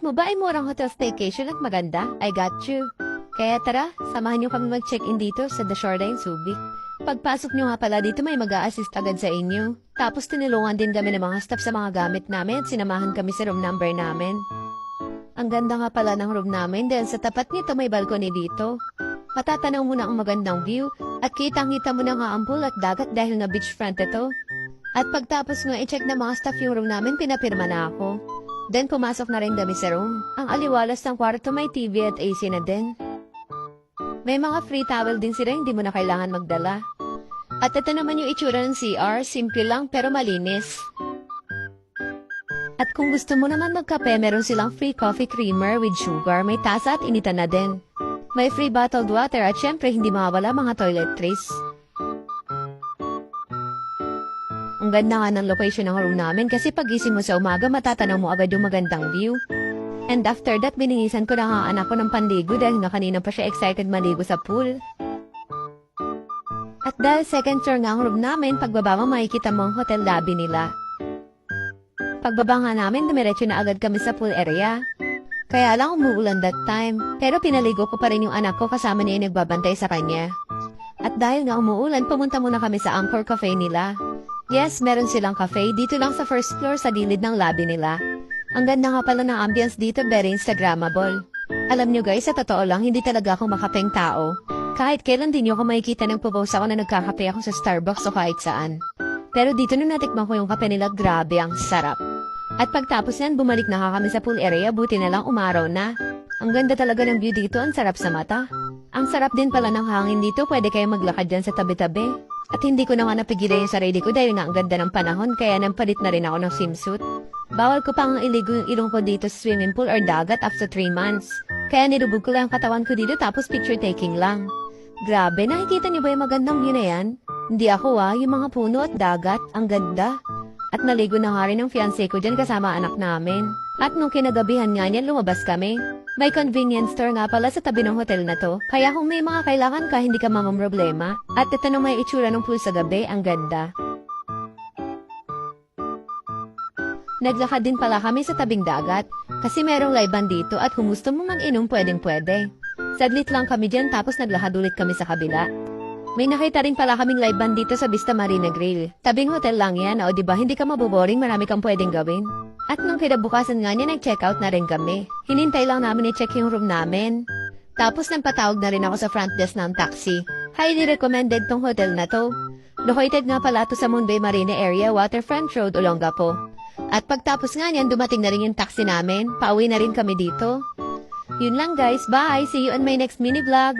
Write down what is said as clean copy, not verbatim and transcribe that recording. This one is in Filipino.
mo ba ay murang hotel staycation at maganda? I got you. Kaya tara, samahan niyo kami mag-check-in dito sa The Shoreline Subic. Pagpasok niyo nga pala dito may mag-a-assist agad sa inyo. Tapos tinulungan din kami ng mga staff sa mga gamit namin at sinamahan kami sa room number namin. Ang ganda nga pala ng room namin dahil sa tapat nito may balcony dito. Matatanaw mo na ang magandang view at kitang-kita mo na nga ang pool at dagat dahil nga beachfront ito. At pagtapos nga i-check na mga staff yung room namin, pinapirma na ako. Then pumasok na rin kami sa room. Ang aliwalas ng kwarto may TV at AC na din. May mga free towel din sila, hindi mo na kailangan magdala. At ito naman yung itsura ng CR, simple lang pero malinis. At kung gusto mo naman magkape, meron silang free coffee creamer with sugar, may tasa at initan na din. May free bottled water at syempre hindi mawawala mga toiletries. Ang ganda nga ng location ng room namin kasi pagising mo sa umaga matatanaw mo agad yung magandang view. And after that, bininisan ko na nga ang anak ko ng panligo dahil nga kanina pa siya excited maligo sa pool. At dahil second floor nga ang room namin, pagbaba mo makikita mo ang hotel lobby nila. Pagbaba nga namin, dumiretso na agad kami sa pool area. Kaya lang umuulan that time, pero pinaligo ko pa rin yung anak ko kasama niya yung nagbabantay sa kanya. At dahil nga umuulan, pumunta muna kami sa Anchor Cafe nila. Yes, meron silang cafe dito lang sa first floor sa gilid ng lobby nila. Ang ganda nga pala ng ambience dito, very Instagrammable. Alam nyo guys, sa totoo lang, hindi talaga ako makapeng tao. Kahit kailan din nyo ako makikita ng popost ako na nagkakape ako sa Starbucks o kahit saan. Pero dito nung natikman ko yung kape nila, grabe ang sarap. At pagtapos yan, bumalik na kami sa pool area, buti na lang umaraw na. Ang ganda talaga ng view dito, ang sarap sa mata. Ang sarap din pala ng hangin dito, pwede kayo maglakad dyan sa tabi-tabi. At hindi ko na nga napigilan yung sarili ko dahil nga ang ganda ng panahon, kaya nampalit na rin ako ng swimsuit. Bawal ko pang iligo yung ilong ko dito sa swimming pool or dagat after 3 months. Kaya nilubog ko lang ang katawan ko dito tapos picture taking lang. Grabe, nakikita niyo ba yung magandang view na yan? Hindi ako yung mga puno at dagat, ang ganda. At naligo na nga rin ng fiancé ko dyan kasama anak namin. At nung kinagabihan nga niyan, lumabas kami. May convenience store nga pala sa tabi ng hotel na to. Kaya kung may mga kailangan ka, hindi ka mamamroblema. At ito nung may itsura ng pool sa gabi, ang ganda. Naglakad din pala kami sa tabing dagat. Kasi merong live band dito at kung gusto mo mag-inom, pwedeng-pwede. Saglit lang kami dyan tapos naglakad ulit kami sa kabila. May nakita rin pala kaming live band dito sa Vista Marina Grill. Tabing hotel lang yan, o diba hindi ka maboboring, marami kang pwedeng gawin. At nung kinabukasan nga niya, nag-check-out na rin kami. Hinintay lang namin i-check yung room namin. Tapos nagpatawag na rin ako sa front desk ng taxi. Highly recommended tong hotel na to. Located nga pala to sa Moonbay Marina area, Waterfront Road, Olongapo. At pagtapos nga niyan, dumating na rin yung taxi namin. Pauwi na rin kami dito. Yun lang guys, bye! See you on my next mini vlog!